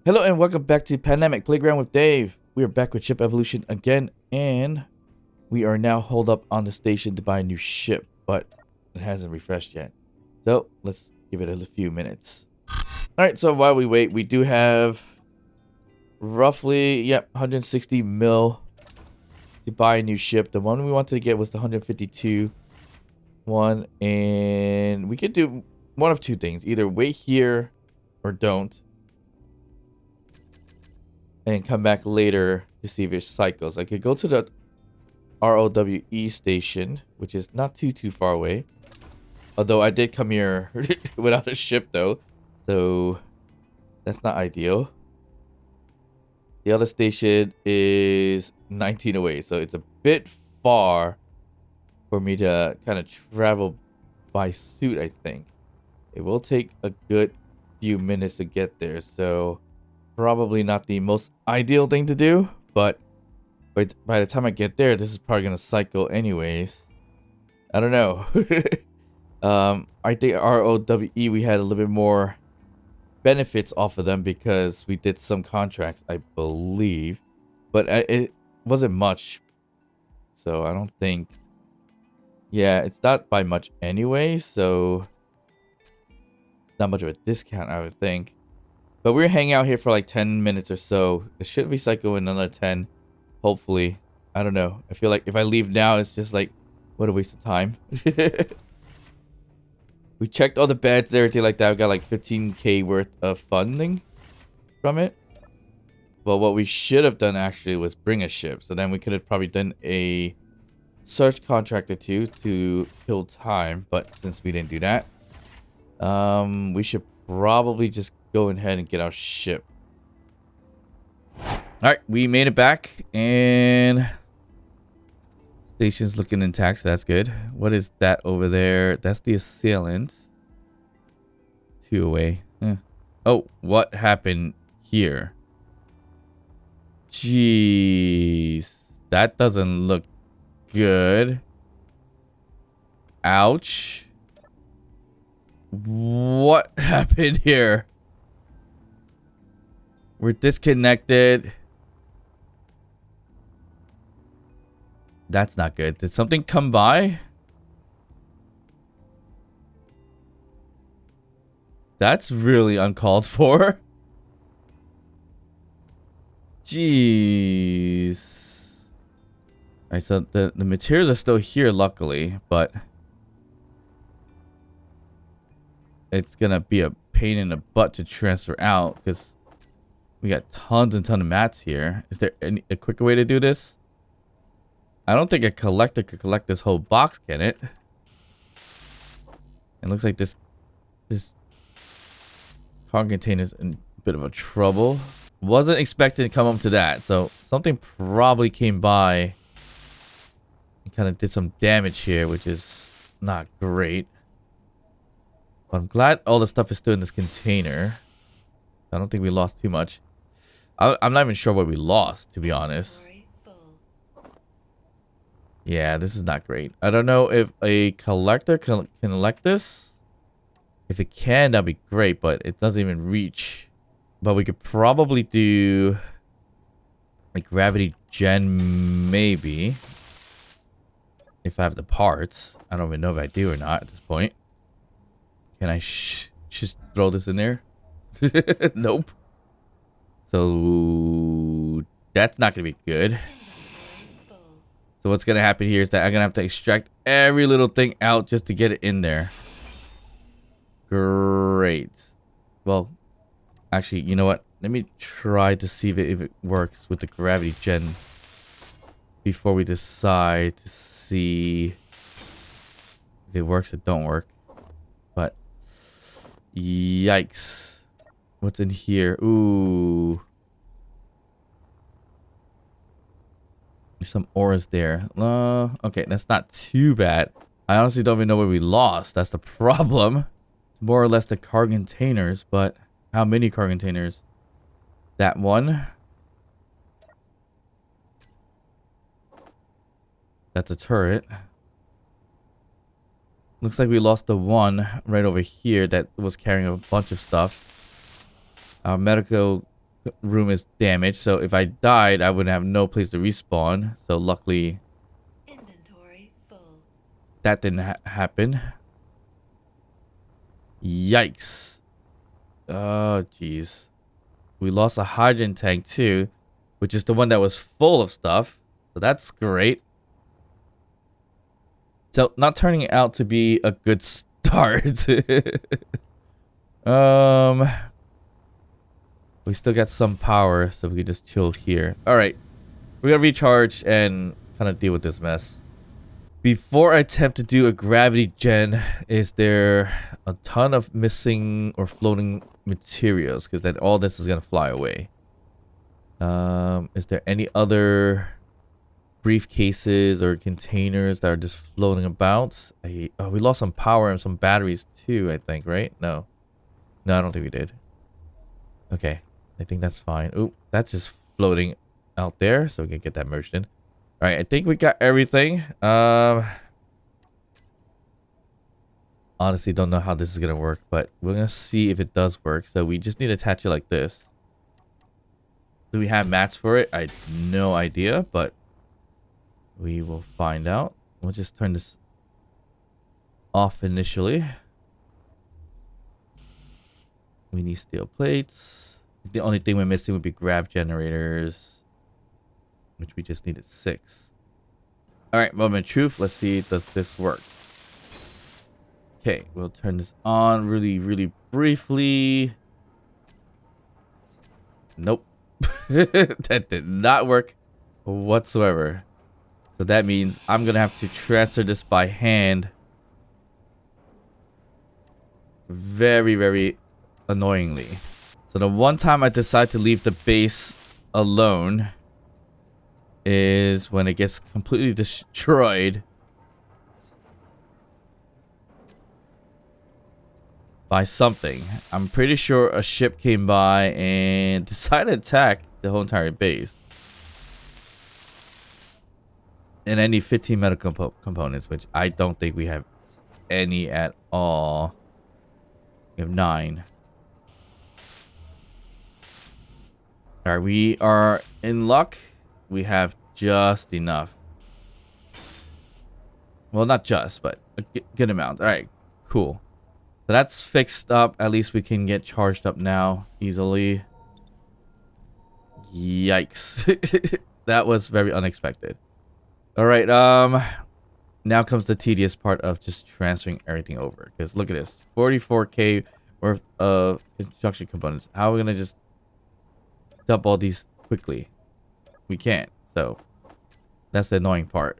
Hello and welcome back to Pandemic Playground with Dave. We are back with ship evolution again, and we are now holed up on the station to buy a new ship, but it hasn't refreshed yet. So let's give it a few minutes. Alright, so while we wait, we do have roughly, 160 mil to buy a new ship. The one we wanted to get was the 152 one, and we could do one of two things. Either wait here or don't. And come back later to see if it cycles. I could go to the ROWE station, which is not too far away. Although I did come here without a ship though, so that's not ideal. The other station is 19 away, so it's a bit far for me to kind of travel by suit, I think. It will take a good few minutes to get there, so probably not the most ideal thing to do, but by the time I get there, this is probably gonna cycle anyways. I don't know. I think ROWE, we had a little bit more benefits off of them because we did some contracts, I believe, but it wasn't much, so I don't think. Yeah, it's not by much anyway, so not much of a discount, I would think. But we're hanging out here for like 10 minutes or so. It should recycle in another 10. Hopefully. I don't know. I feel like if I leave now, it's just like, what a waste of time. We checked all the beds and everything like that. We got like 15k worth of funding from it. Well, what we should have done actually was bring a ship. So then we could have probably done a search contract or two to kill time. But since we didn't do that, we should probably just go ahead and get our ship. Alright, we made it back, and station's looking intact, so that's good. What is that over there? That's the assailant. 2 away. Oh, what happened here? Jeez, that doesn't look good. Ouch. What happened here? We're disconnected. That's not good. Did something come by? That's really uncalled for. Jeez. Alright, so the materials are still here, luckily, but it's gonna be a pain in the butt to transfer out because we got tons and tons of mats here. Is there a quicker way to do this? I don't think a collector could collect this whole box, can it? It looks like this cargo container is in a bit of a trouble. Wasn't expecting to come up to that, so something probably came by and kind of did some damage here, which is not great. But I'm glad all the stuff is still in this container. I don't think we lost too much. I'm not even sure what we lost, to be honest. Yeah, this is not great. I don't know if a collector can collect this. If it can, that'd be great, but it doesn't even reach. But we could probably do a gravity gen, maybe. If I have the parts. I don't even know if I do or not at this point. Can I just throw this in there? Nope. So that's not going to be good. So what's going to happen here is that I'm going to have to extract every little thing out just to get it in there. Great. Well, actually, you know what? Let me try to see if it works with the gravity gen before we decide to see if it works or don't work. But yikes. What's in here? Ooh. Some ores there. Okay, that's not too bad. I honestly don't even know where we lost. That's the problem. It's more or less the cargo containers, but how many cargo containers? That one. That's a turret. Looks like we lost the one right over here that was carrying a bunch of stuff. Our medical room is damaged. So if I died, I would have no place to respawn. So luckily, Inventory full. that didn't happen. Yikes. Oh, jeez. We lost a hydrogen tank too, which is the one that was full of stuff. So that's great. So not turning out to be a good start. We still got some power, so we can just chill here. All right, we're gonna recharge and kind of deal with this mess. Before I attempt to do a gravity gen, is there a ton of missing or floating materials? Because then all this is gonna fly away. Is there any other briefcases or containers that are just floating about? Oh, we lost some power and some batteries too, I think, right? No. No, I don't think we did. Okay. I think that's fine. Oh, that's just floating out there, so we can get that merged in. All right, I think we got everything. Honestly, don't know how this is gonna work, but we're gonna see if it does work. So we just need to attach it like this. Do we have mats for it? I have no idea, but we will find out. We'll just turn this off initially. We need steel plates. The only thing we're missing would be grav generators, which we just needed 6. All right, moment of truth. Let's see, does this work? Okay, we'll turn this on really briefly. Nope. That did not work whatsoever. So that means I'm going to have to transfer this by hand. Very annoyingly. So the one time I decide to leave the base alone is when it gets completely destroyed by something. I'm pretty sure a ship came by and decided to attack the whole entire base. And I need 15 medical components, which I don't think we have any at all. We have 9. Alright, we are in luck. We have just enough. Well, not just, but a good amount. Alright, cool. So that's fixed up. At least we can get charged up now easily. Yikes. That was very unexpected. Alright, now comes the tedious part of just transferring everything over. Because look at this. 44k worth of construction components. How are we going to just dump all these quickly? We can't. So that's the annoying part.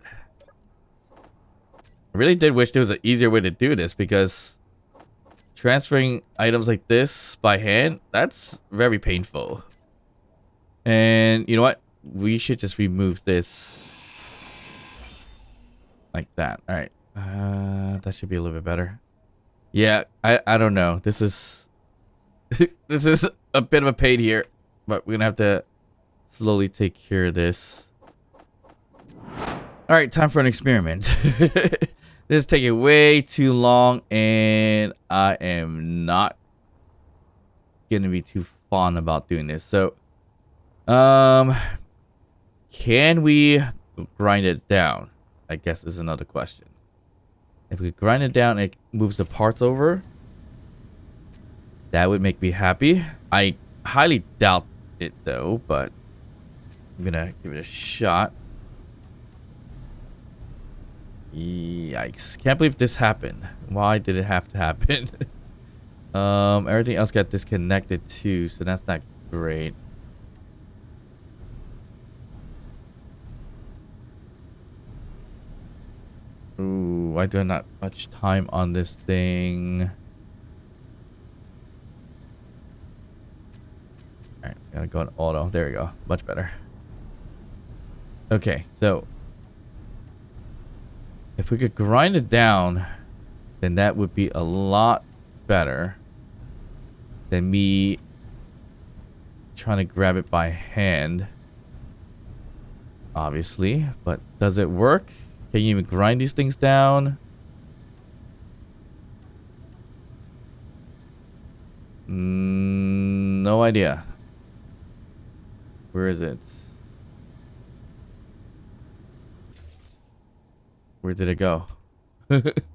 I really did wish there was an easier way to do this, because transferring items like this by hand, that's very painful. And you know what? We should just remove this like that. All right. That should be a little bit better. Yeah, I don't know. This is this is a bit of a pain here, but we're gonna have to slowly take care of this. All right, time for an experiment. This is taking way too long, and I am not gonna be too fond about doing this. So, can we grind it down? I guess is another question. If we grind it down, it moves the parts over. That would make me happy. I highly doubt it though, but I'm gonna give it a shot. Yikes. Can't believe this happened. Why did it have to happen? Everything else got disconnected too, so that's not great. Ooh, why do I not much time on this thing? Alright, gotta go in auto. There we go. Much better. Okay, so if we could grind it down, then that would be a lot better than me trying to grab it by hand. Obviously, but does it work? Can you even grind these things down? No idea. Where is it? Where did it go? It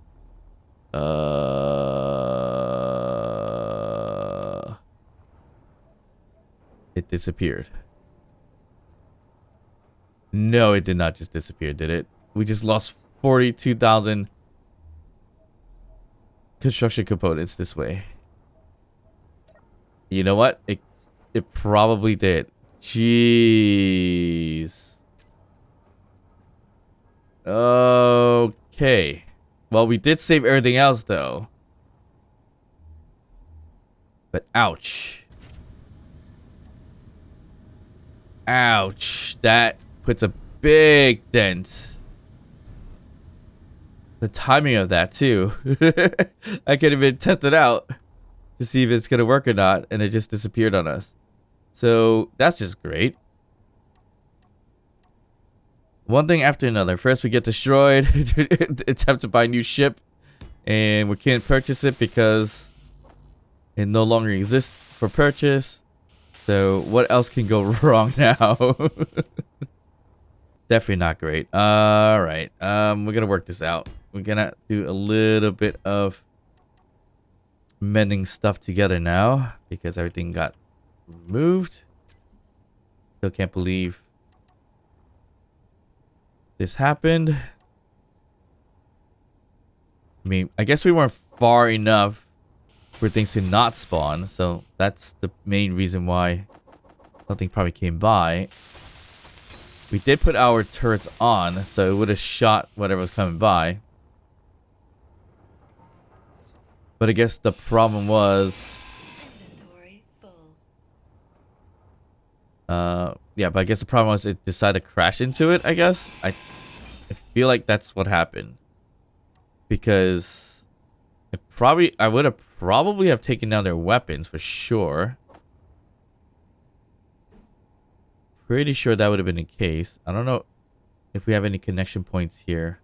disappeared. No, it did not just disappear, did it? We just lost 42,000 construction components this way. You know what? It probably did. Jeez. Okay. Well, we did save everything else though. But ouch. Ouch. That puts a big dent. The timing of that too. I can't even test it out to see if it's gonna work or not, and it just disappeared on us. So that's just great. One thing after another. First we get destroyed, attempt to buy a new ship, and we can't purchase it because it no longer exists for purchase. So what else can go wrong now? Definitely not great. All right. We're gonna work this out. We're gonna do a little bit of mending stuff together now because everything got removed. Still can't believe this happened. I mean, I guess we weren't far enough for things to not spawn, so that's the main reason why something probably came by. We did put our turrets on, so it would have shot whatever was coming by. But I guess the problem was... Inventory full. yeah, but I guess the problem was it decided to crash into it, I guess. I feel like that's what happened. Because I would have probably have taken down their weapons for sure. Pretty sure that would have been the case. I don't know if we have any connection points here.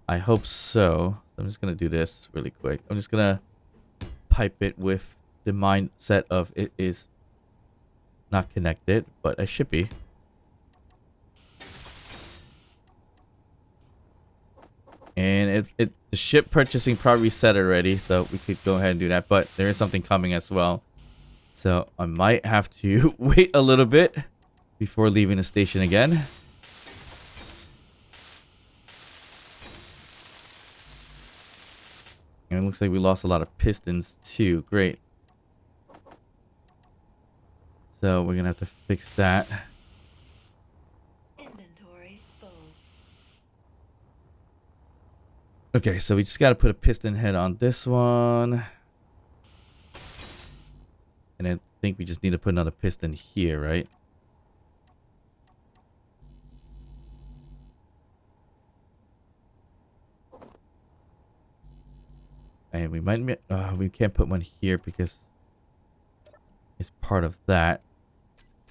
I hope so. I'm just going to do this really quick. I'm just going to pipe it with the mindset of it is not connected, but I should be. And the ship purchasing probably reset already, so we could go ahead and do that. But there is something coming as well. So I might have to wait a little bit before leaving the station again. And it looks like we lost a lot of pistons too. Great. So we're gonna have to fix that. Inventory full. Okay, so we just gotta put a piston head on this one. And I think we just need to put another piston here, right? And we might we can't put one here because it's part of that.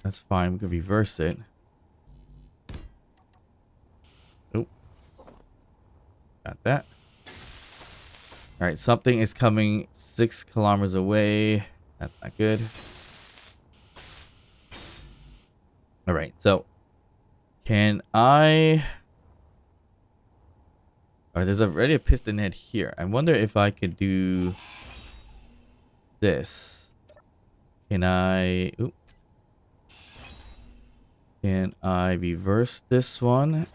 That's fine. We can reverse it. Oh, got that. All right, something is coming 6 kilometers away. That's not good. All right, so can I... All right, there's already a piston head here. I wonder if I could do this. Can I... Ooh. Can I reverse this one?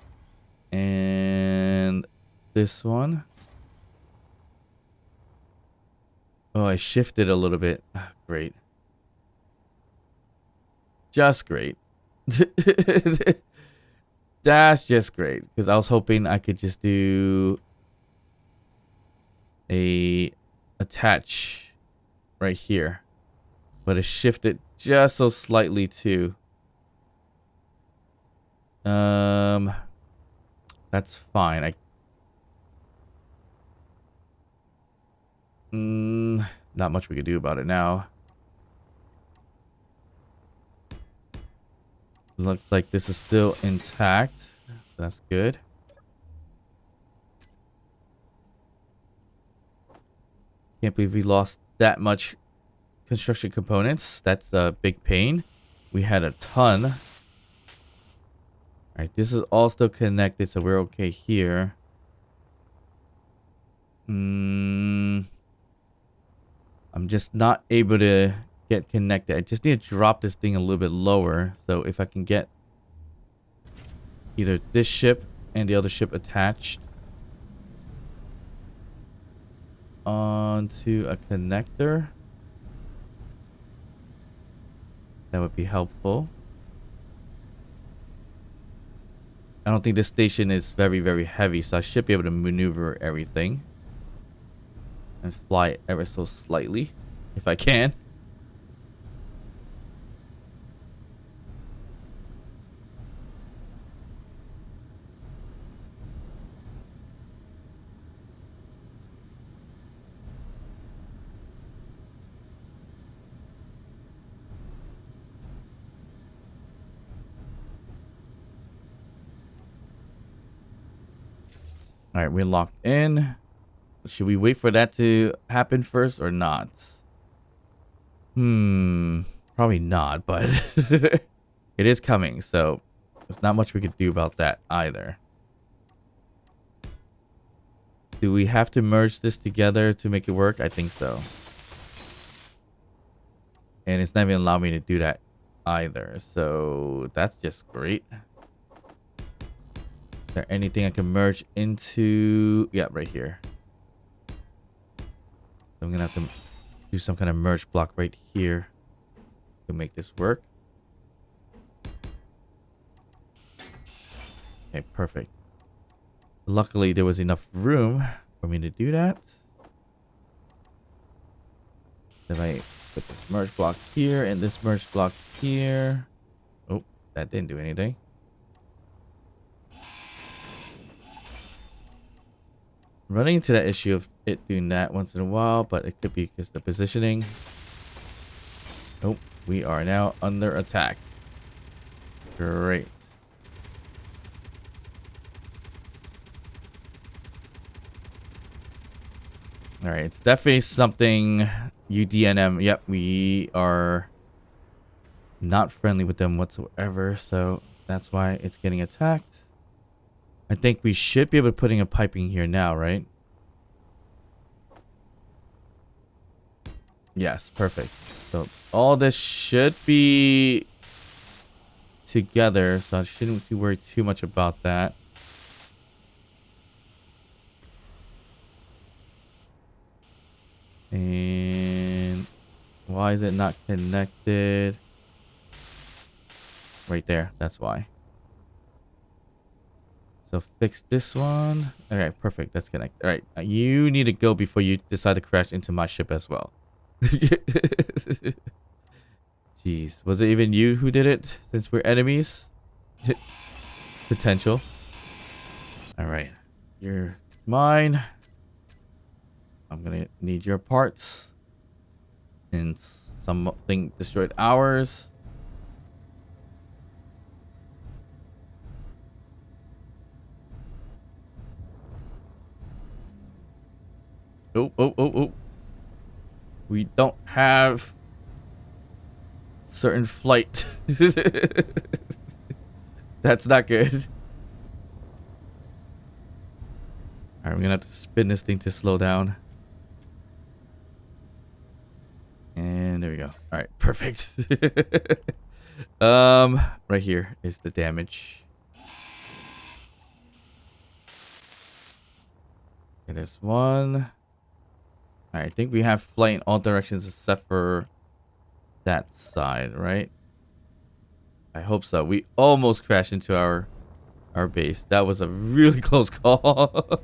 And this one? Oh, I shifted a little bit. Ah, great. Just great. That's just great. Because I was hoping I could just do a attach right here. But it shifted just so slightly too. That's fine. Not much we could do about it now. Looks like this is still intact. That's good. Can't believe we lost that much construction components. That's a big pain. We had a ton. All right, this is all still connected, so we're okay here. I'm just not able to get connected. I just need to drop this thing a little bit lower. So if I can get either this ship and the other ship attached onto a connector, that would be helpful. I don't think this station is very, very heavy, so I should be able to maneuver everything and fly ever so slightly if I can. All right, we're locked in. Should we wait for that to happen first or not? Probably not, but it is coming, so there's not much we could do about that either. Do we have to merge this together to make it work? I think so. And it's not even allowing me to do that either, so that's just great. Is there anything I can merge into? Yeah, right here. So I'm gonna have to do some kind of merge block right here to make this work. Okay, perfect. Luckily, there was enough room for me to do that. If I put this merge block here and this merge block here. Oh, that didn't do anything. Running into that issue of it doing that once in a while, but it could be because the positioning. Oh, we are now under attack. Great. All right, it's definitely something UDNM. Yep, we are not friendly with them whatsoever, so that's why it's getting attacked. I think we should be able to put in a piping here now, right? Yes, perfect. So all this should be together, so I shouldn't worry too much about that. And why is it not connected? Right there, that's why. So fix this one. All right, perfect. That's connected. All right, you need to go before you decide to crash into my ship as well. Jeez, was it even you who did it? Since we're enemies, potential. All right, you're mine. I'm gonna need your parts. And something destroyed ours. Oh, oh, oh, oh. We don't have certain flight. That's not good. All right, we're gonna have to spin this thing to slow down. And there we go. All right, perfect. Right here is the damage. Okay, there's one. All right, I think we have flight in all directions except for that side, right? I hope so. We almost crashed into our base. That was a really close call.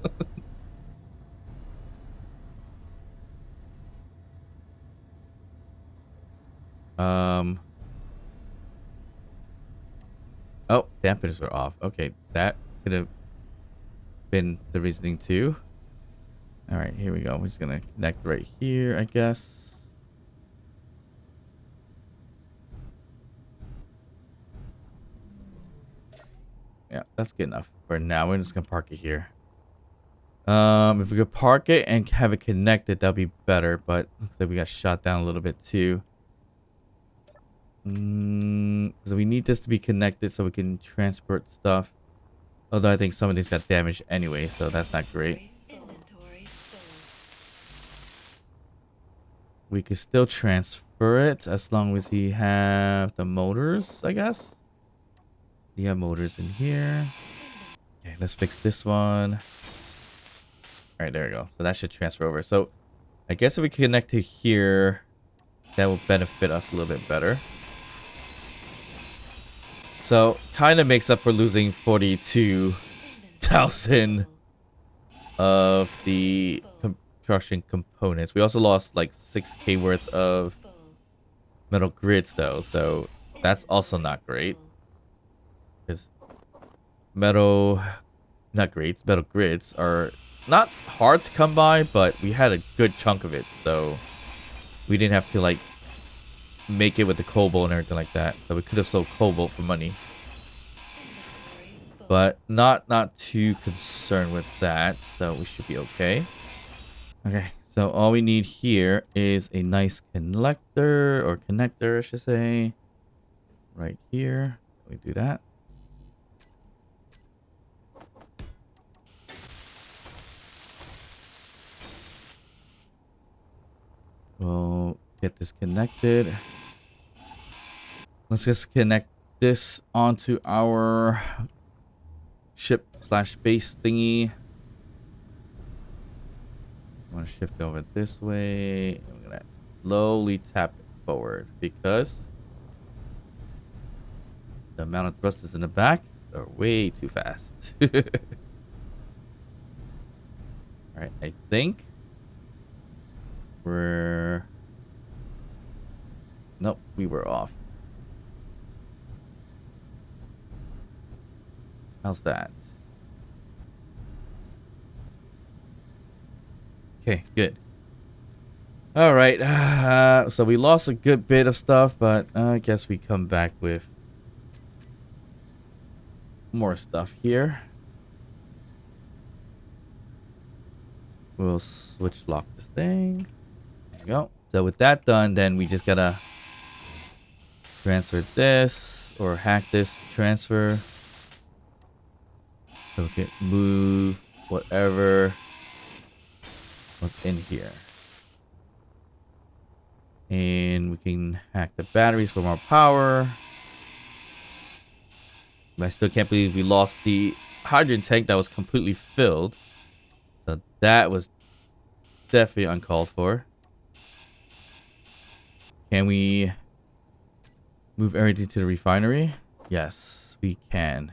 Oh, dampeners are off. Okay, that could have been the reasoning too. All right, here we go. We're just gonna connect right here, I guess. Yeah, that's good enough for now. We're just gonna park it here. If we could park it and have it connected, that'd be better. But looks like we got shot down a little bit too. Because we need this to be connected so we can transport stuff. Although I think some of these got damaged anyway, so that's not great. Inventory full. We could still transfer it as long as we have the motors, I guess. We have motors in here. Okay, let's fix this one. All right, there we go. So that should transfer over. So I guess if we connect to here, that will benefit us a little bit better. So kind of makes up for losing 42,000 of the construction components. We also lost like 6k worth of Full. metal grids though, so that's also not great. Because metal grids are not hard to come by, but we had a good chunk of it, so we didn't have to like make it with the cobalt and everything like that. So we could have sold cobalt for money. But not too concerned with that, so we should be okay. Okay, so all we need here is a nice connector, or connector I should say. Right here. We do that. We'll get this connected. Let's just connect this onto our ship/base thingy. I'm gonna shift over this way. I'm gonna slowly tap it forward because the amount of thrusters in the back are way too fast. All right, I think nope, we were off. How's that? Okay, good. All right, so we lost a good bit of stuff, but I guess we come back with more stuff here. We'll switch lock this thing. There you go. So with that done, then we just gotta transfer this or hack this transfer. So we can move whatever was in here. And we can hack the batteries for more power. But I still can't believe we lost the hydrogen tank that was completely filled. So that was definitely uncalled for. Can we move everything to the refinery? Yes, we can.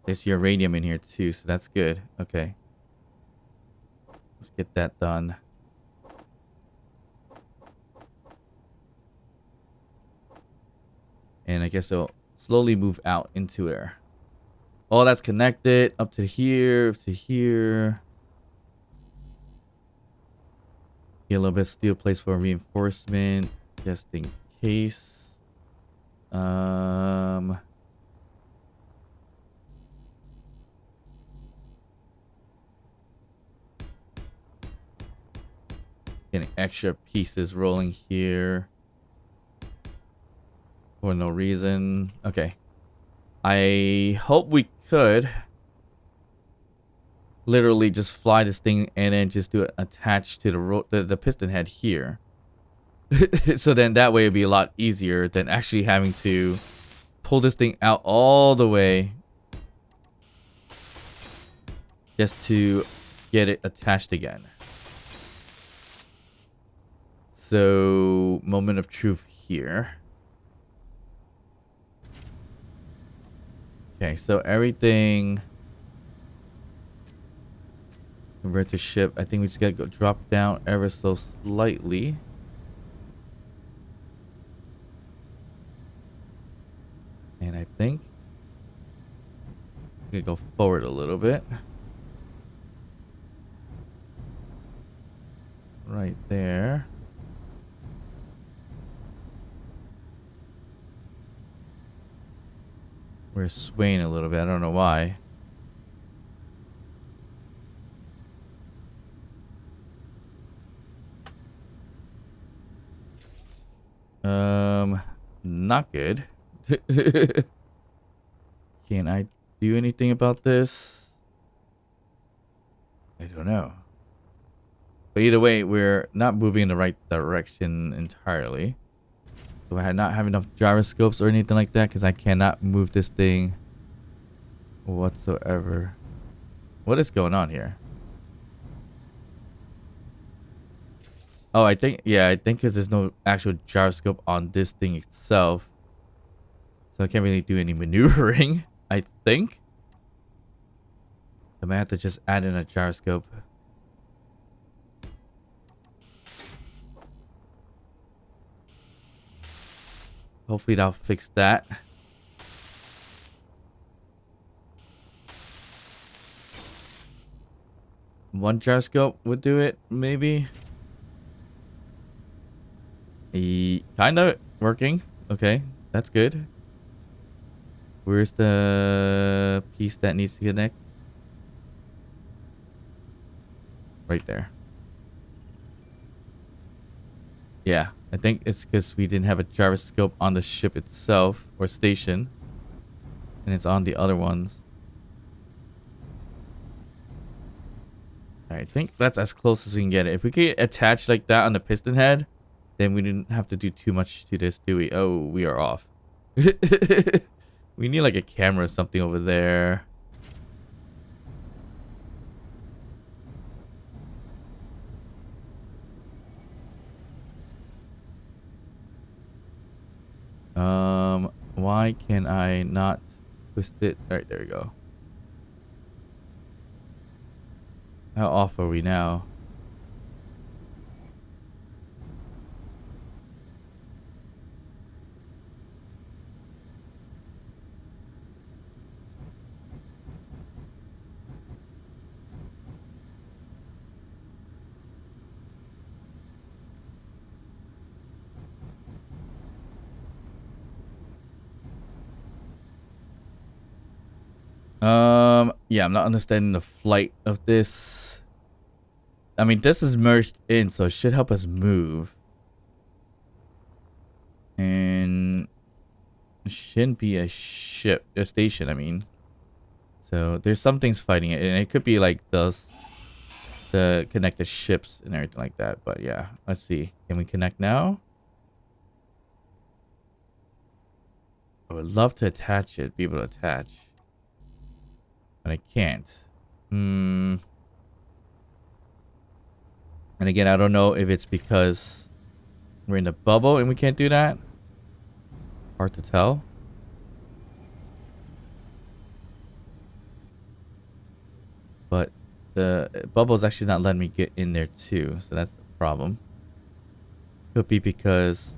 There's uranium in here too, so that's good. Okay. Let's get that done. And I guess it'll slowly move out into there. All that's connected up to here, up to here. Get a little bit of steel plates for reinforcement, just in case. Getting extra pieces rolling here for no reason. Okay. I hope we could literally just fly this thing and then just do it attached to the piston head here. So then that way it'd be a lot easier than actually having to pull this thing out all the way just to get it attached again. So, moment of truth here. Okay, so everything convert to ship. I think we just gotta go drop down ever so slightly. And I think we could go forward a little bit. Right there. We're swaying a little bit. I don't know why. Not good. Can I do anything about this? I don't know. But either way, we're not moving in the right direction entirely. So I not have enough gyroscopes or anything like that because I cannot move this thing whatsoever. What is going on here? Oh, I think because there's no actual gyroscope on this thing itself. So I can't really do any maneuvering, I think. I might have to just add in a gyroscope. Hopefully that'll fix that. One gyroscope would do it, maybe. Kind of working. Okay, that's good. Where's the piece that needs to connect? Right there. Yeah, I think it's because we didn't have a gyroscope on the ship itself or station. And it's on the other ones. I think that's as close as we can get it. If we could attach like that on the piston head, then we didn't have to do too much to this, do we? Oh, we are off. We need like a camera or something over there. Why can I not twist it? All right, there we go. How off are we now? Yeah, I'm not understanding the flight of this. I mean, this is merged in, so it should help us move. And it shouldn't be a ship, a station, I mean. So there's some things fighting it, and it could be like those, the connected ships and everything like that. But yeah, let's see. Can we connect now? I would love to attach it, be able to attach. But I can't. And again, I don't know if it's because we're in the bubble and we can't do that. Hard to tell. But the bubble's actually not letting me get in there too. So that's the problem. Could be because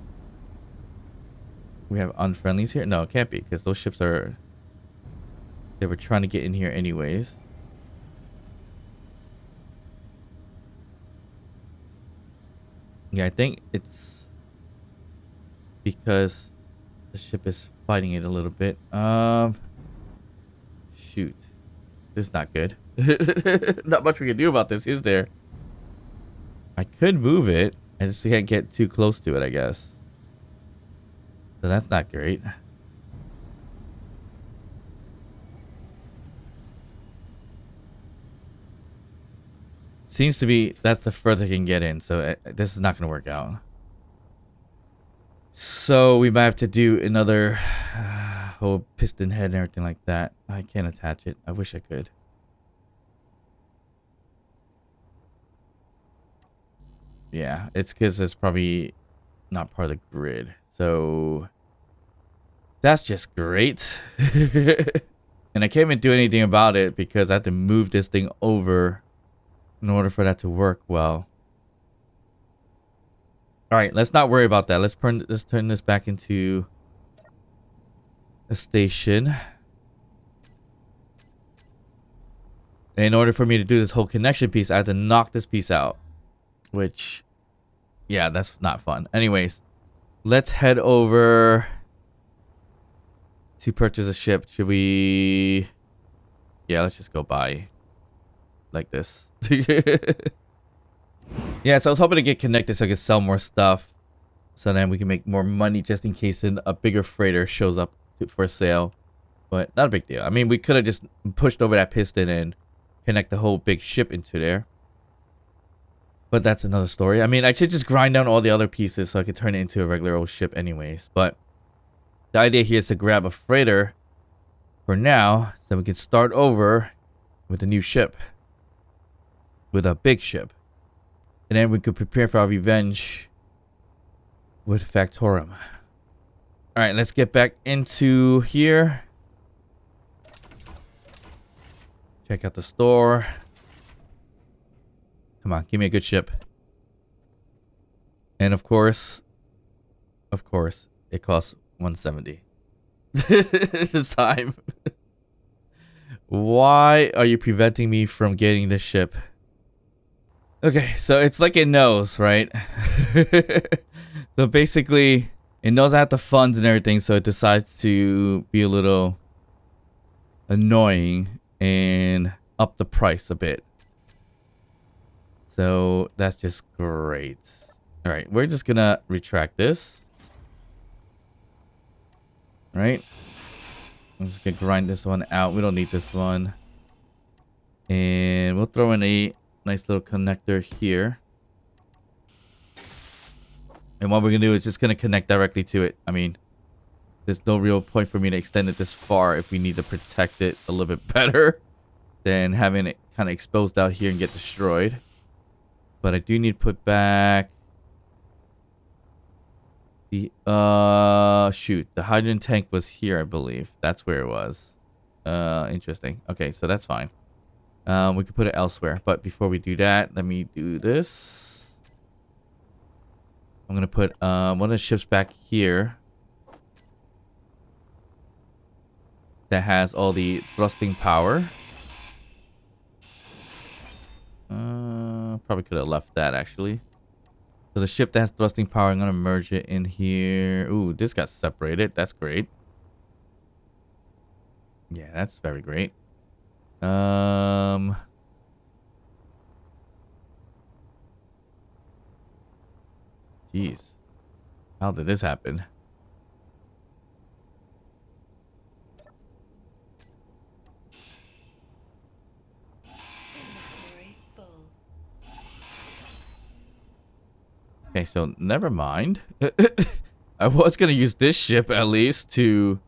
we have unfriendlies here. No, it can't be because those ships are... They were trying to get in here anyways. Yeah, I think it's because the ship is fighting it a little bit. Shoot. This is not good. Not much we can do about this, is there? I could move it. I just can't get too close to it, I guess. So that's not great. Seems to be that's the further I can get in, so this is not going to work out. So we might have to do another whole piston head and everything like that. I can't attach it. I wish I could. Yeah, it's because it's probably not part of the grid. So that's just great. And I can't even do anything about it because I have to move this thing over in order for that to work well. All right, let's not worry about that. Let's turn this back into a station. And in order for me to do this whole connection piece, I have to knock this piece out. Which, yeah, that's not fun. Anyways, let's head over to purchase a ship. Should we... Yeah, let's just go buy like this. Yeah, so I was hoping to get connected so I could sell more stuff. So then we can make more money just in case a bigger freighter shows up for sale. But not a big deal. I mean, we could have just pushed over that piston and connect the whole big ship into there. But that's another story. I mean, I should just grind down all the other pieces so I could turn it into a regular old ship anyways. But the idea here is to grab a freighter for now so we can start over with a new ship. With a big ship. And then we could prepare for our revenge with factorum. Alright, let's get back into here. Check out the store. Come on, give me a good ship. And of course, it costs 170 this time. Why are you preventing me from getting this ship? Okay, so it's like it knows, right? So basically, it knows I have the funds and everything, so it decides to be a little annoying and up the price a bit. So that's just great. All right, we're just gonna retract this. Right? I'm just gonna grind this one out. We don't need this one. And we'll throw in a nice little connector here. And what we're gonna do is just gonna connect directly to it. I mean, there's no real point for me to extend it this far if we need to protect it a little bit better than having it kind of exposed out here and get destroyed. But I do need to put back the shoot, the hydrogen tank was here, I believe. That's where it was. Interesting. Okay, so that's fine. We could put it elsewhere, but before we do that, let me do this. I'm gonna put one of the ships back here that has all the thrusting power. Probably could have left that actually. So the ship that has thrusting power, I'm gonna merge it in here. Ooh, this got separated. That's great. Yeah, that's very great. Jeez. How did this happen? Inventory full. Okay, so never mind. I was gonna use this ship at least to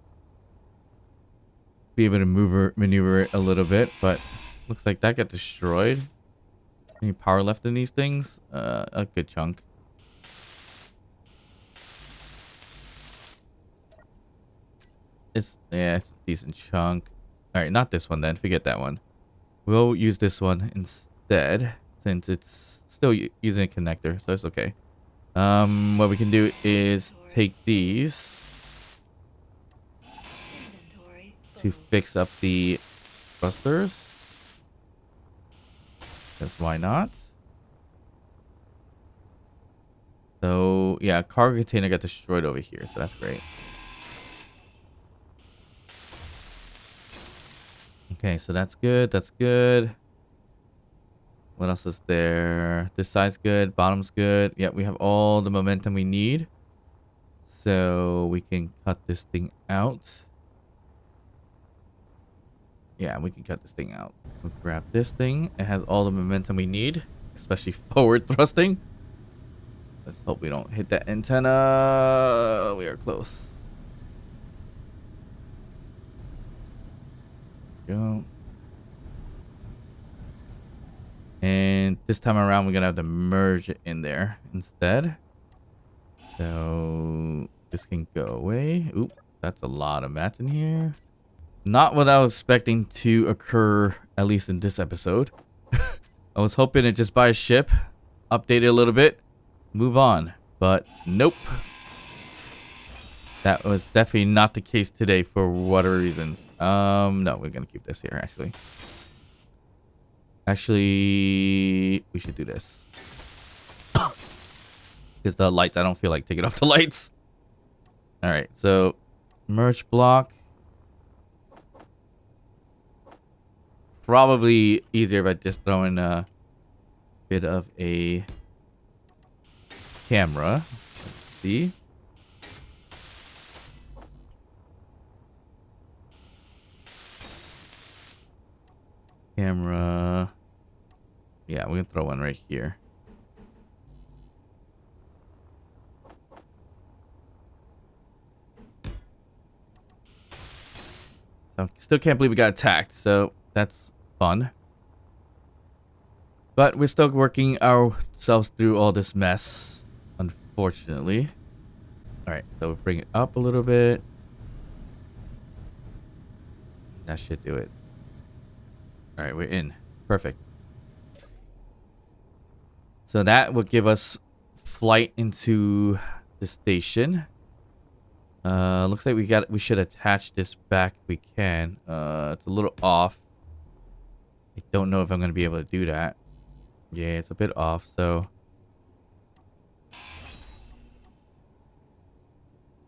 be able to maneuver it a little bit, but looks like that got destroyed. Any power left in these things? A good chunk. It's a decent chunk. All right, not this one then. Forget that one. We'll use this one instead since it's still using a connector, so it's okay. What we can do is take these Inventory to full. fix up the thrusters. Because why not? So yeah, cargo container got destroyed over here, so that's great. Okay, so that's good. That's good. What else is there? This side's good. Bottom's good. Yeah, we have all the momentum we need. So we can cut this thing out. Yeah, we can cut this thing out. We'll grab this thing. It has all the momentum we need, especially forward thrusting. Let's hope we don't hit that antenna. We are close. Go. And this time around, we're gonna have to merge it in there instead. So this can go away. Oop, that's a lot of mats in here. Not what I was expecting to occur, at least in this episode. I was hoping to just buy a ship, update it a little bit, move on. But nope. That was definitely not the case today for whatever reasons. No, we're gonna keep this here actually. Actually, we should do this. Because the lights, I don't feel like taking off the lights. Alright, so merge block. Probably easier if I just throw in a bit of a camera. Let's see. Camera. Yeah, we're gonna throw one right here. So still can't believe we got attacked, so that's fun. But we're still working ourselves through all this mess, unfortunately. Alright, so we'll bring it up a little bit. That should do it. Alright, we're in. Perfect. So that will give us flight into the station. Looks like we should attach this back if we can. It's a little off. I don't know if I'm gonna be able to do that. Yeah, it's a bit off, so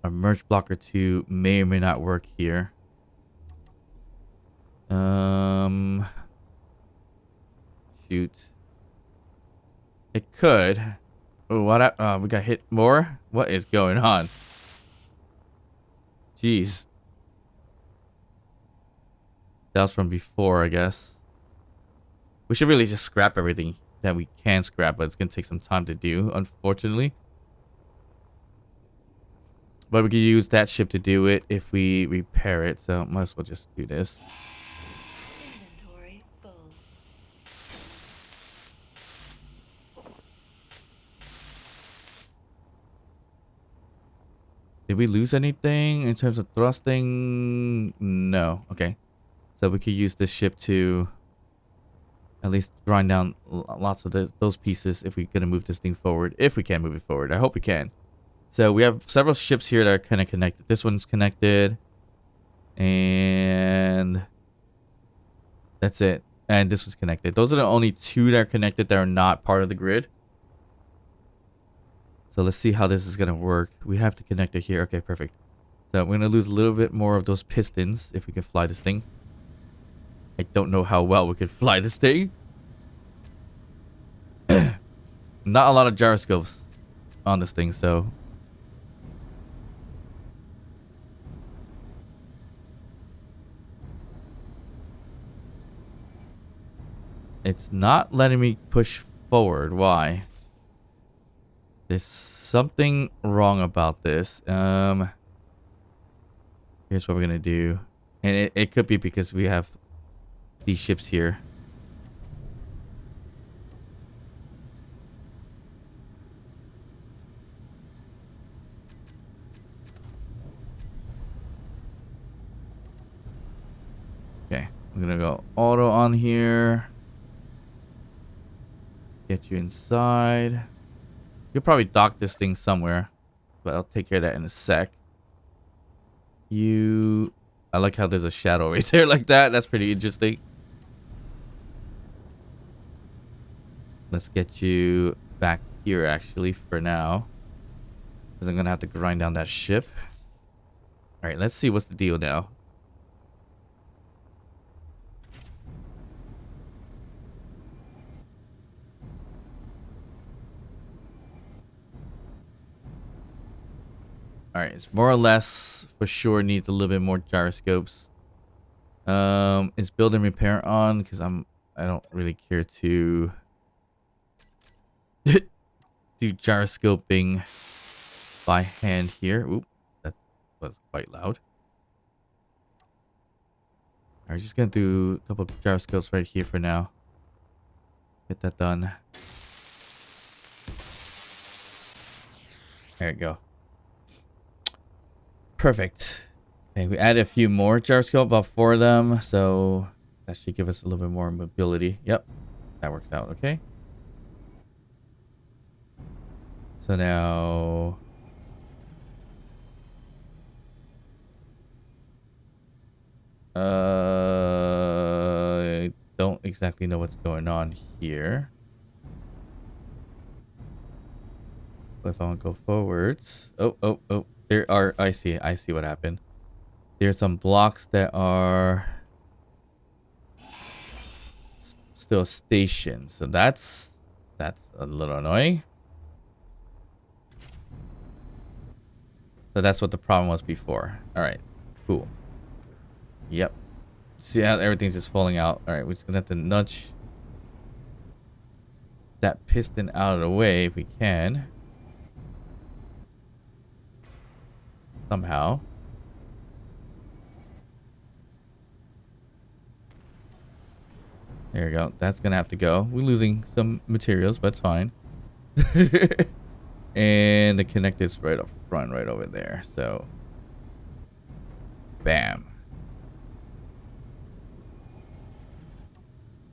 our merge blocker 2 may or may not work here. Shoot. It could. Oh, what? We got hit more? What is going on? Jeez. That was from before, I guess. We should really just scrap everything that we can scrap, but it's going to take some time to do, unfortunately. But we could use that ship to do it if we repair it, so might as well just do this. Inventory full. Did we lose anything in terms of thrusting? No. Okay. So we could use this ship to at least grind down lots of those pieces if we're going to move this thing forward. If we can move it forward. I hope we can. So we have several ships here that are kind of connected. This one's connected. And that's it. And this was connected. Those are the only two that are connected that are not part of the grid. So let's see how this is going to work. We have to connect it here. Okay, perfect. So we're going to lose a little bit more of those pistons if we can fly this thing. I don't know how well we could fly this thing. Not a lot of gyroscopes on this thing, so... It's not letting me push forward. Why? There's something wrong about this. Here's what we're gonna do. And it could be because we have these ships here. Okay, I'm gonna go auto on here. Get you inside. You'll probably dock this thing somewhere, but I'll take care of that in a sec. I like how there's a shadow right there like that. That's pretty interesting. Let's get you back here actually for now, because I'm gonna have to grind down that ship. All right, let's see what's the deal now. All right, it's more or less for sure needs a little bit more gyroscopes. Is build and repair on? Because I don't really care to do gyroscoping by hand here. Oop, that was quite loud. All right, just gonna do a couple of gyroscopes right here for now. Get that done. There we go. Perfect. Okay, we added a few more gyroscope, about 4 of them, so that should give us a little bit more mobility. Yep, that works out. Okay. So now, I don't exactly know what's going on here. But if I want to go forwards, oh, there are. I see what happened. There's some blocks that are still stationed, so that's a little annoying. So that's what the problem was before. All right, cool. Yep. See how everything's just falling out. All right, we're just gonna have to nudge that piston out of the way if we can. Somehow. There we go. That's gonna have to go. We're losing some materials, but it's fine. And the connector's right up front, right over there. So, bam.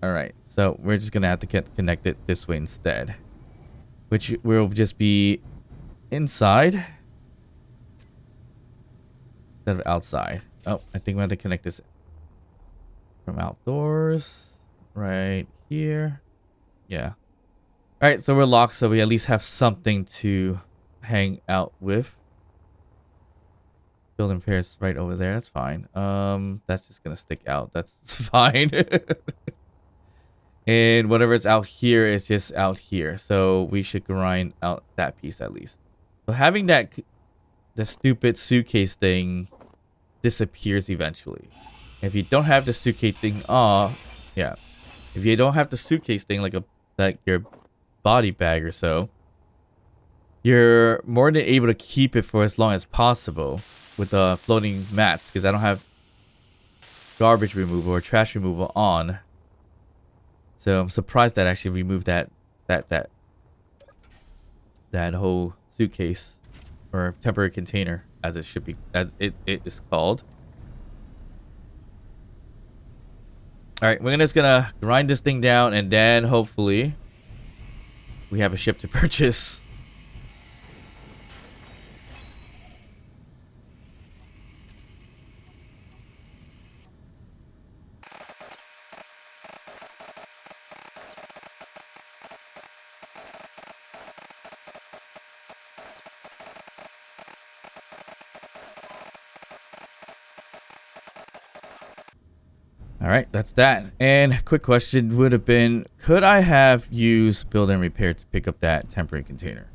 All right. So we're just gonna have to get connected this way instead, which will just be inside instead of outside. Oh, I think we have to connect this from outdoors right here. Yeah. All right, so we're locked, so we at least have something to hang out with. Building pairs right over there. That's fine. That's just gonna stick out. That's fine. And whatever's out here is just out here. So we should grind out that piece at least. So having that, the stupid suitcase thing disappears eventually. If you don't have the suitcase thing, yeah. If you don't have the suitcase thing, like your body bag or so, you're more than able to keep it for as long as possible with the floating mats, because I don't have garbage removal or trash removal on. So I'm surprised that I actually removed that whole suitcase or temporary container, as it should be, as it is called. All right, we're just gonna grind this thing down, and then hopefully we have a ship to purchase. All right, that's that. And quick question would have been, could I have used build and repair to pick up that temporary container?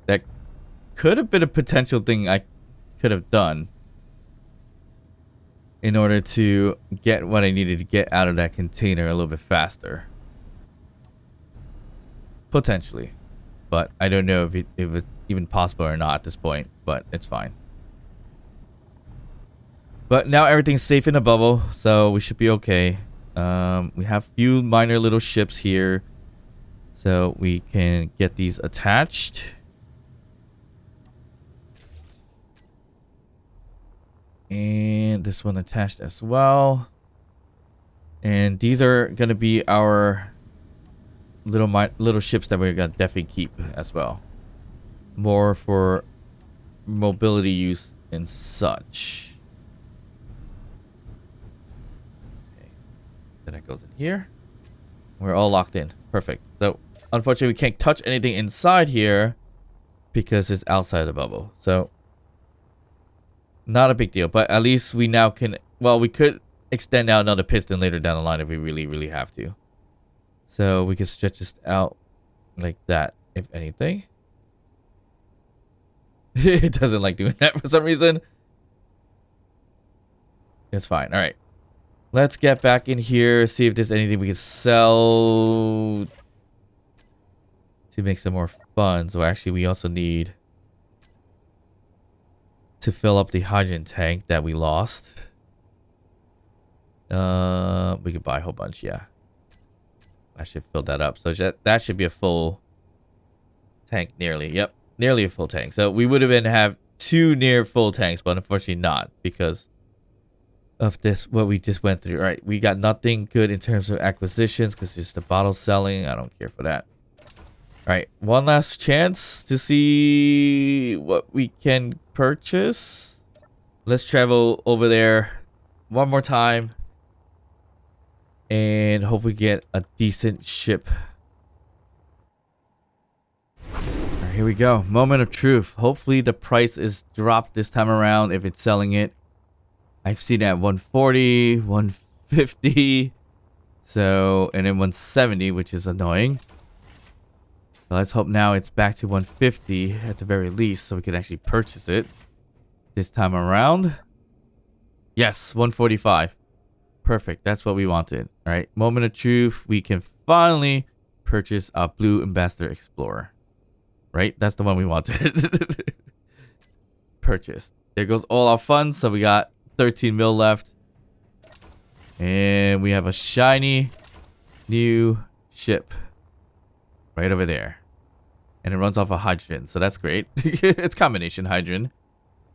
That could have been a potential thing I could have done in order to get what I needed to get out of that container a little bit faster. Potentially. But I don't know if it was even possible or not at this point, but it's fine. But now everything's safe in the bubble, so we should be okay. We have a few minor little ships here, so we can get these attached. And this one attached as well. And these are going to be our little ships that we're going to definitely keep as well. More for mobility use and such. Then it goes in here. We're all locked in. Perfect. So, unfortunately, we can't touch anything inside here because it's outside the bubble. So, not a big deal. But at least we now can... Well, we could extend out another piston later down the line if we really, really have to. So, we can stretch this out like that, if anything. It doesn't like doing that for some reason. It's fine. All right. Let's get back in here, see if there's anything we can sell to make some more funds. So actually, we also need to fill up the hydrogen tank that we lost. We could buy a whole bunch, yeah. I should fill that up. So that should be a full tank nearly. Yep, nearly a full tank. So we would have 2 near full tanks, but unfortunately not because of this, what we just went through. All right, we got nothing good in terms of acquisitions because it's the bottle selling. I don't care for that. All right, one last chance to see what we can purchase. Let's travel over there one more time and hope we get a decent ship. All right, here we go. Moment of truth. Hopefully the price is dropped this time around if it's selling it. I've seen it at 140, 150, so, and then 170, which is annoying. So let's hope now it's back to 150 at the very least so we can actually purchase it this time around. Yes, 145. Perfect. That's what we wanted. All right. Moment of truth. We can finally purchase our Blue Ambassador Explorer. Right? That's the one we wanted. Purchased. There goes all our funds. So we got 13 mil left. And we have a shiny new ship right over there. And it runs off of hydrogen. So that's great. It's combination hydrogen.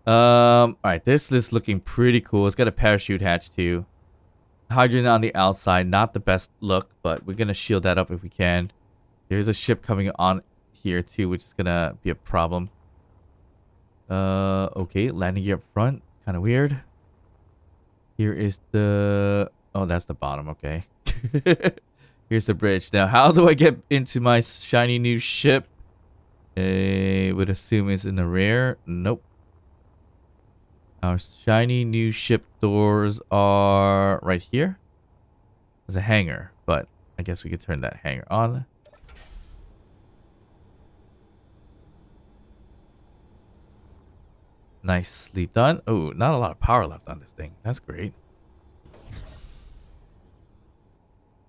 Alright, this is looking pretty cool. It's got a parachute hatch too. Hydrogen on the outside, not the best look, but we're gonna shield that up if we can. There's a ship coming on here too, which is gonna be a problem. Okay, landing gear up front, kind of weird. Here is the... Oh, that's the bottom, okay. Here's the bridge. Now, how do I get into my shiny new ship? I would assume it's in the rear. Nope. Our shiny new ship doors are right here. There's a hangar, but I guess we could turn that hangar on. Nicely done. Oh, not a lot of power left on this thing. That's great.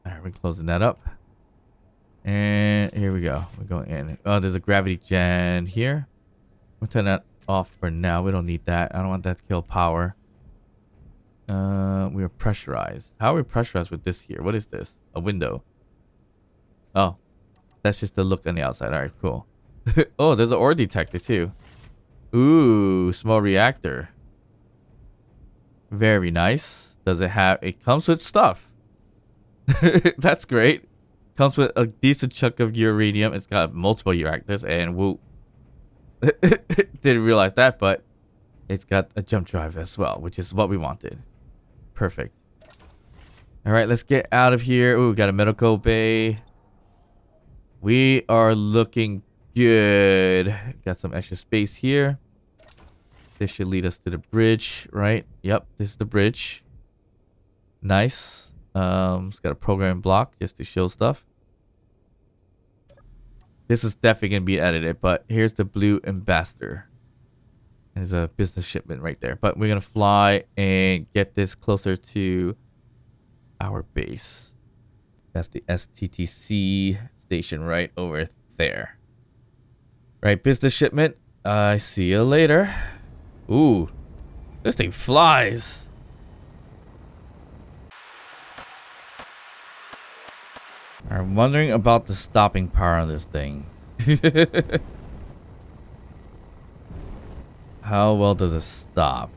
Alright, we're closing that up. And here we go. We're going in. Oh, there's a gravity gen here. We'll turn that off for now. We don't need that. I don't want that to kill power. We are pressurized. How are we pressurized with this here? What is this? A window. Oh, that's just the look on the outside. All right, cool. Oh, there's an ore detector too. Ooh, small reactor. Very nice. Does it have... It comes with stuff. That's great. Comes with a decent chunk of uranium. It's got multiple reactors and whoop. Didn't realize that, but it's got a jump drive as well, which is what we wanted. Perfect. All right, let's get out of here. Ooh, got a medical bay. We are looking good. Got some extra space here. This should lead us to the bridge, right? Yep, this is the bridge. Nice. It's got a program block just to show stuff. This is definitely going to be edited, but here's the Blue Ambassador. There's a business shipment right there. But we're going to fly and get this closer to our base. That's the STTC station right over there. Right, business shipment. I see you later. Ooh, this thing flies. I'm wondering about the stopping power on this thing. How well does it stop?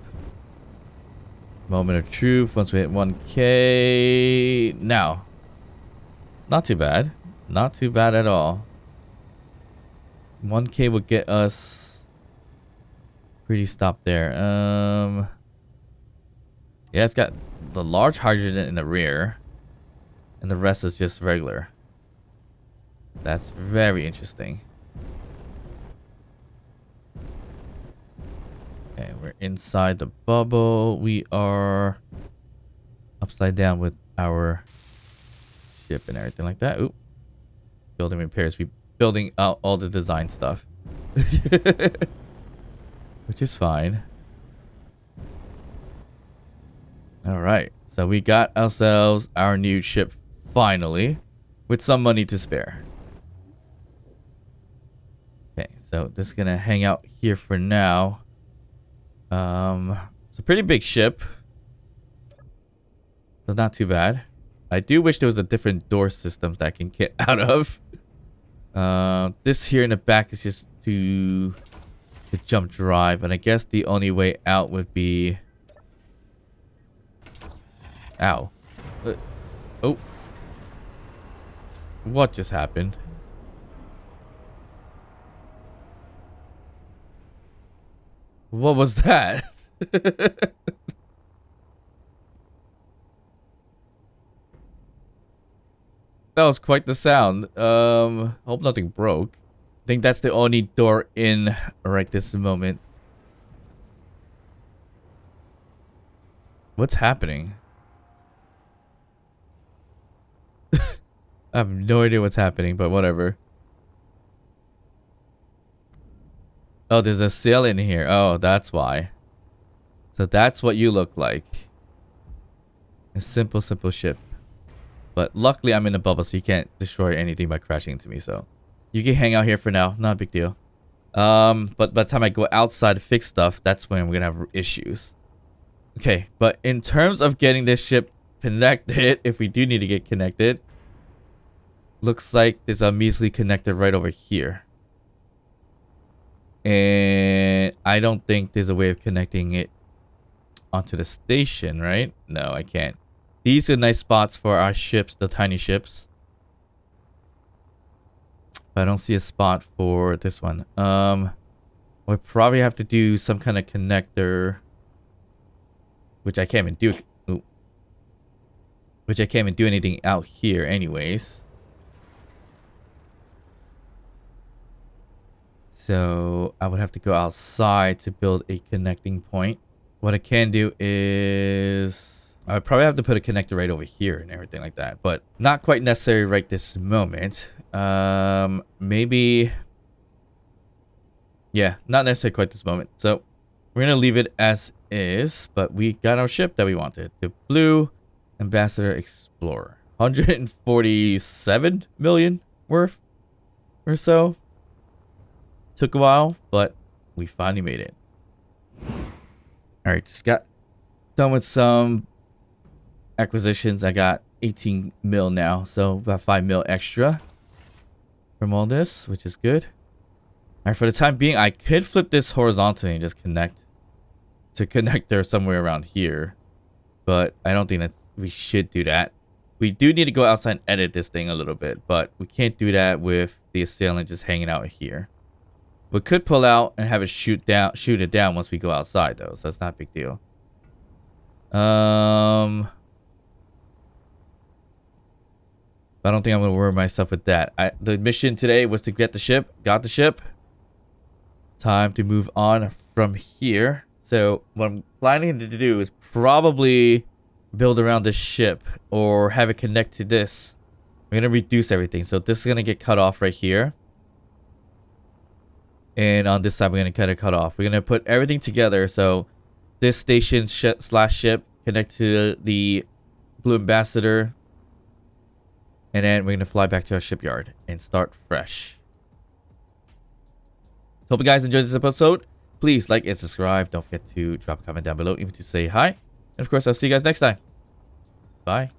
Moment of truth. Once we hit 1K. Now. Not too bad. Not too bad at all. 1K would get us pretty stop there. Yeah, it's got the large hydrogen in the rear. And the rest is just regular. That's very interesting. Okay, we're inside the bubble. We are upside down with our ship and everything like that. Oop. Building repairs. We building out all the design stuff. Which is fine. Alright. So we got ourselves our new ship finally. With some money to spare. Okay, so this is gonna hang out here for now. It's a pretty big ship. So not too bad. I do wish there was a different door system that I can get out of. This here in the back is just to the jump drive, and I guess the only way out would be... Ow. Oh. What just happened? What was that? That was quite the sound. Hope nothing broke. I think that's the only door in right this moment. What's happening? I have no idea what's happening, but whatever. Oh, there's a sail in here. Oh, that's why. So that's what you look like. A simple, simple ship. But luckily I'm in a bubble, so you can't destroy anything by crashing into me. So you can hang out here for now. Not a big deal. But by the time I go outside to fix stuff, that's when we're gonna have issues. Okay, but in terms of getting this ship connected, if we do need to get connected, looks like there's a measly connector right over here. And I don't think there's a way of connecting it onto the station, right? No, I can't. These are nice spots for our ships, the tiny ships. But I don't see a spot for this one. We'll probably have to do some kind of connector, which I can't even do. Ooh. Which I can't even do anything out here anyways. So I would have to go outside to build a connecting point. What I can do is I would probably have to put a connector right over here and everything like that, but not quite necessary right this moment. Maybe, yeah, not necessary quite this moment. So we're gonna leave it as is, but we got our ship that we wanted, the Blue Ambassador Explorer, 147 million worth or so. Took a while, but we finally made it. Alright, just got done with some acquisitions. I got 18 mil now, so about 5 mil extra from all this, which is good. Alright, for the time being, I could flip this horizontally and just connect to connector somewhere around here, but I don't think that we should do that. We do need to go outside and edit this thing a little bit, but we can't do that with the assailant just hanging out here. We could pull out and have it shoot it down once we go outside, though, so that's not a big deal. I don't think I'm gonna worry myself with that. The mission today was to get the ship. Got the ship. Time to move on from here. So what I'm planning to do is probably build around this ship or have it connect to this. We're gonna reduce everything. So this is gonna get cut off right here. And on this side, we're going to cut off. We're going to put everything together. So this station slash ship connect to the Blue Ambassador. And then we're going to fly back to our shipyard and start fresh. Hope you guys enjoyed this episode. Please like and subscribe. Don't forget to drop a comment down below even to say hi. And of course, I'll see you guys next time. Bye.